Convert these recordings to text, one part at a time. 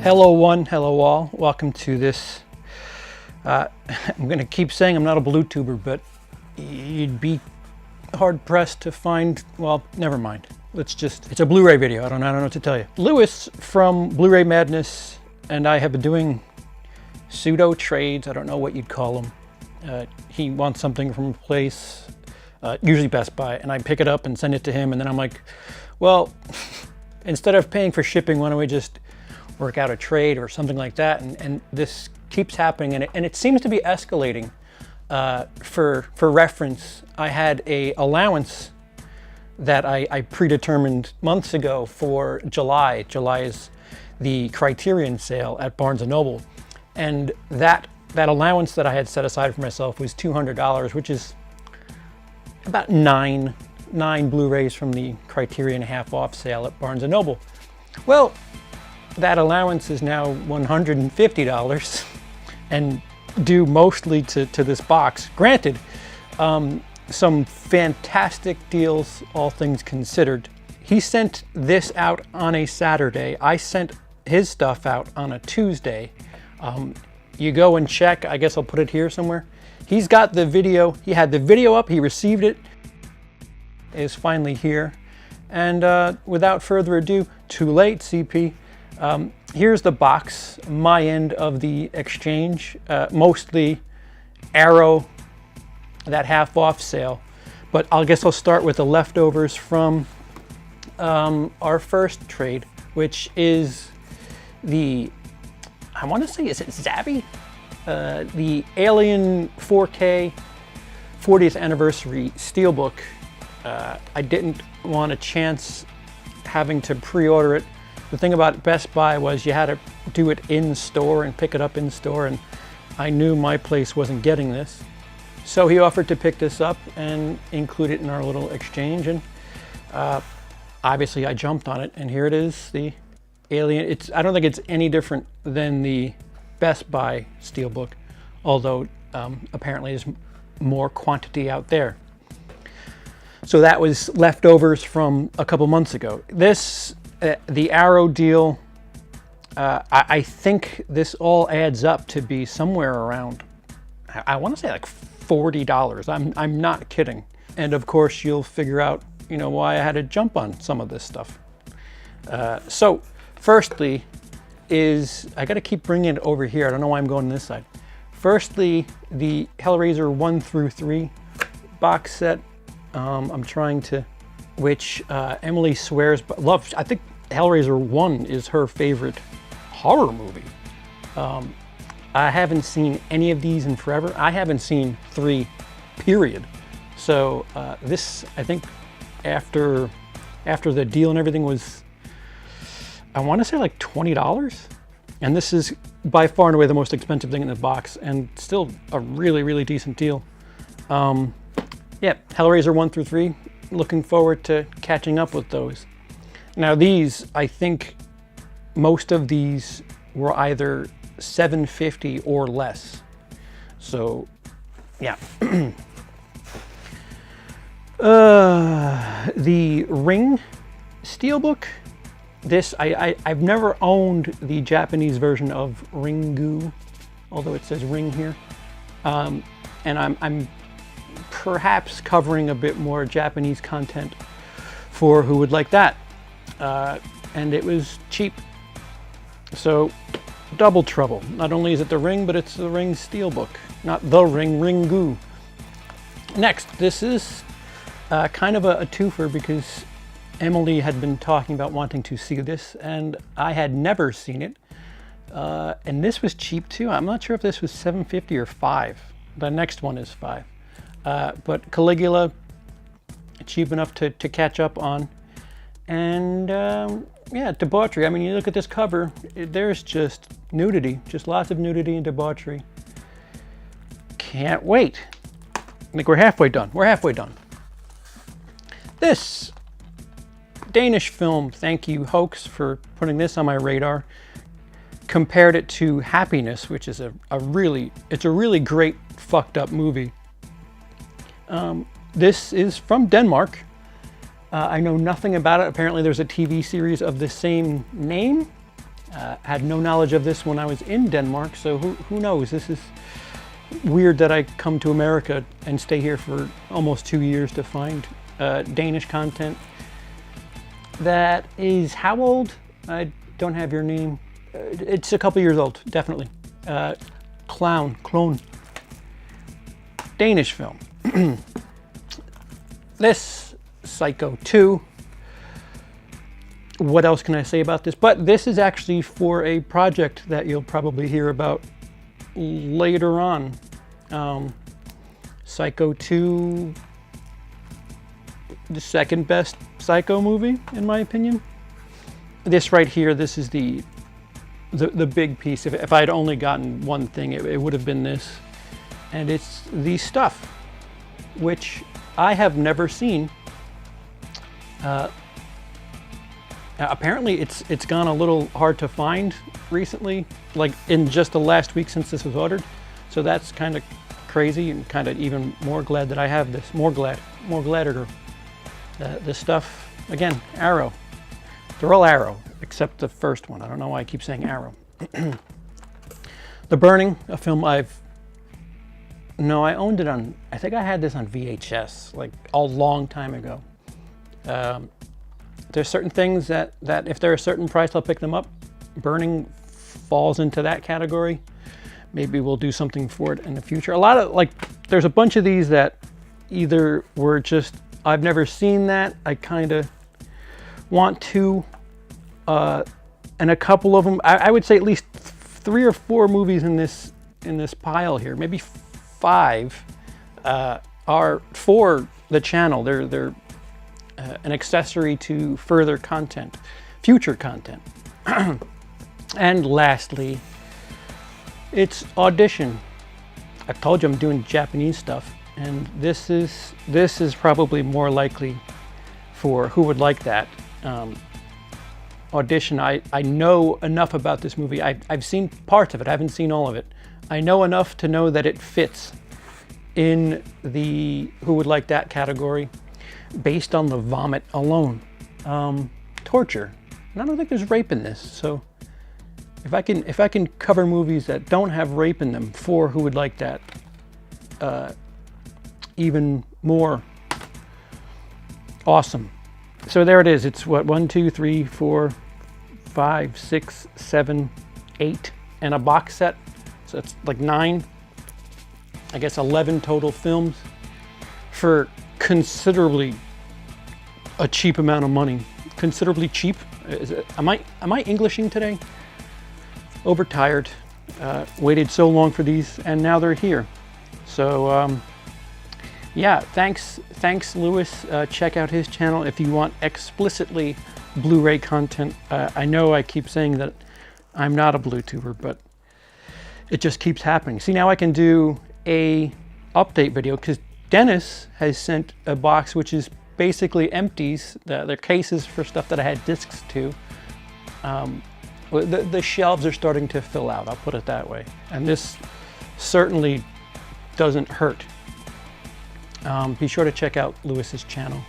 Hello one, hello all. Welcome to this. I'm going to keep saying I'm not a Bluetuber, but you'd be hard pressed to find, well, never mind. It's a Blu-ray video. I don't know what to tell you. Lewis from Bluraymadness and I have been doing pseudo trades. I don't know what you'd call them. He wants something from a place, usually Best Buy, and I pick it up and send it to him, and then I'm like, well, instead of paying for shipping, why don't we just work out a trade or something like that? And this keeps happening, and it seems to be escalating. For reference, I had a allowance that I predetermined months ago for July. July is the Criterion sale at Barnes & Noble, and that allowance that I had set aside for myself was $200, which is about nine Blu-rays from the Criterion half-off sale at Barnes & Noble. Well, that allowance is now $150 and due mostly to this box. Granted, some fantastic deals, all things considered. He sent this out on a Saturday. I sent his stuff out on a Tuesday. You go and check, I guess I'll put it here somewhere. He's got the video, he had the video up, he received it, is finally here. And without further ado, too late, CP. Here's the box, my end of the exchange, mostly Arrow, that half-off sale. But I guess I'll start with the leftovers from our first trade, which is the, I want to say, is it Zabby? The Alien 4K 40th anniversary steelbook. I didn't want a chance having to pre-order it. The thing about Best Buy was you had to do it in store and pick it up in store, and I knew my place wasn't getting this. So he offered to pick this up and include it in our little exchange, and obviously I jumped on it, and here it is, the Alien. I don't think it's any different than the Best Buy steelbook, although apparently there's more quantity out there. So that was leftovers from a couple months ago. This, the Arrow deal, I think this all adds up to be somewhere around, I want to say like $40. I'm not kidding. And of course you'll figure out, you know, why I had to jump on some of this stuff. So firstly is, I got to keep bringing it over here. I don't know why I'm going this side. Firstly, the Hellraiser 1 through 3 box set. I'm trying to, which Emily swears, but loves. I think Hellraiser 1 is her favorite horror movie. I haven't seen any of these in forever. I haven't seen 3, period. So this, I think, after the deal and everything was, I want to say like $20. And this is by far and away the most expensive thing in the box, and still a really, really decent deal. Yeah, Hellraiser 1 through 3. Looking forward to catching up with those. Now these, I think most of these were either $7.50 or less. So, yeah. The Ring steelbook. This, I've never owned the Japanese version of Ringu, although it says Ring here. And I'm perhaps covering a bit more Japanese content for who would like that. And it was cheap. So double trouble. Not only is it the Ring, but it's the Ring steelbook. Not the Ring, Ringu. Next, this is kind of a twofer because Emily had been talking about wanting to see this, and I had never seen it. And this was cheap too. I'm not sure if this was $7.50 or $5. The next one is $5. But Caligula, cheap enough to catch up on. And yeah, debauchery. I mean, you look at this cover, there's just nudity, just lots of nudity and debauchery. Can't wait. I think we're halfway done. We're halfway done. This Danish film, thank you Hoax for putting this on my radar. Compared it to Happiness, which is a really great fucked up movie. This is from Denmark. I know nothing about it. Apparently there's a TV series of the same name. Had no knowledge of this when I was in Denmark, so who knows? This is weird that I come to America and stay here for almost 2 years to find Danish content. That is how old? I don't have your name. It's a couple years old, definitely. Clone. Danish film. This, Psycho 2. What else can I say about this? But this is actually for a project that you'll probably hear about later on. Psycho 2, the second best Psycho movie, in my opinion. This right here, this is the big piece. If I had only gotten one thing, it would have been this. And it's The Stuff, which I have never seen. Apparently it's gone a little hard to find recently, like in just the last week since this was ordered. So that's kind of crazy, and kind of even more glad that I have this. More gladder. The Stuff, again, Arrow. They're all Arrow, except the first one. I don't know why I keep saying Arrow. The Burning, a film I owned it on, I think I had this on VHS, like a long time ago. There's certain things that if they're a certain price, I'll pick them up. Burning falls into that category. Maybe we'll do something for it in the future. A lot of, like, there's a bunch of these that either were just, I've never seen that, I kind of want to, and a couple of them, I would say at least 3 or 4 movies in this pile here, maybe 5, are for the channel. They're an accessory to further content, future content. And lastly, it's Audition. I've told you I'm doing Japanese stuff, and this is probably more likely for who would like that. Audition, I know enough about this movie. I've seen parts of it, I haven't seen all of it. I know enough to know that it fits in the who would like that category based on the vomit alone. Torture, and I don't think there's rape in this, so if I can cover movies that don't have rape in them for who would like that, even more awesome. So there it is. It's what, 1, 2, 3, 4, 5, 6, 7, 8, and a box set. So it's like 9, I guess 11 total films for considerably a cheap amount of money. Considerably cheap. Am I Englishing today? Overtired. Waited so long for these, and now they're here. So yeah, thanks Lewis. Check out his channel if you want explicitly Blu-ray content. I know I keep saying that I'm not a Bluetuber, but it just keeps happening. See, now I can do a update video because Dennis has sent a box which is basically empties. They're cases for stuff that I had discs to. The shelves are starting to fill out, I'll put it that way. And this certainly doesn't hurt. Be sure to check out Lewis's channel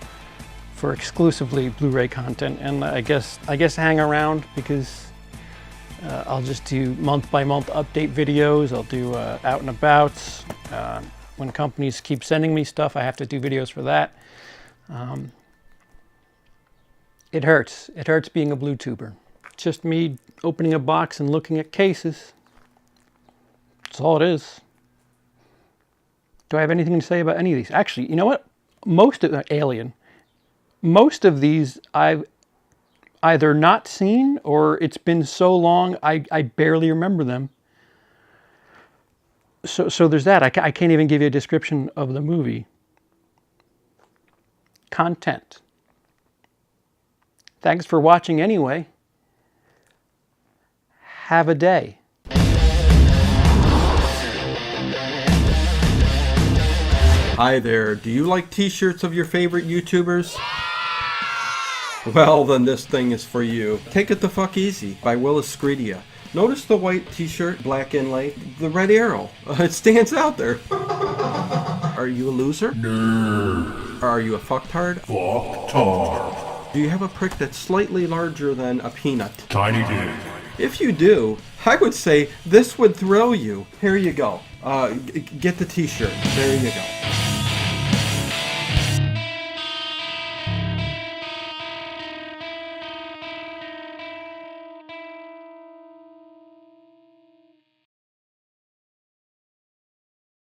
for exclusively Blu-ray content, and I guess hang around, because I'll just do month-by-month update videos. I'll do out and abouts. When companies keep sending me stuff, I have to do videos for that. It hurts. It hurts being a Bluetuber. Just me opening a box and looking at cases. That's all it is. Do I have anything to say about any of these? Actually, you know what? Most of Alien, most of these I've either not seen, or it's been so long I barely remember them. So there's that. I can't even give you a description of the movie. Content. Thanks for watching anyway. Have a day. Hi there, do you like t-shirts of your favorite YouTubers? Well, then this thing is for you. Take It the Fuck Easy by WILIscredia. Notice the white t-shirt, black inlay, the red arrow. It stands out there. Are you a loser? Nerd. Are you a fucktard? Fucktard. Do you have a prick that's slightly larger than a peanut? Tiny dick. If you do, I would say this would thrill you. Here you go. Get the t-shirt. There you go.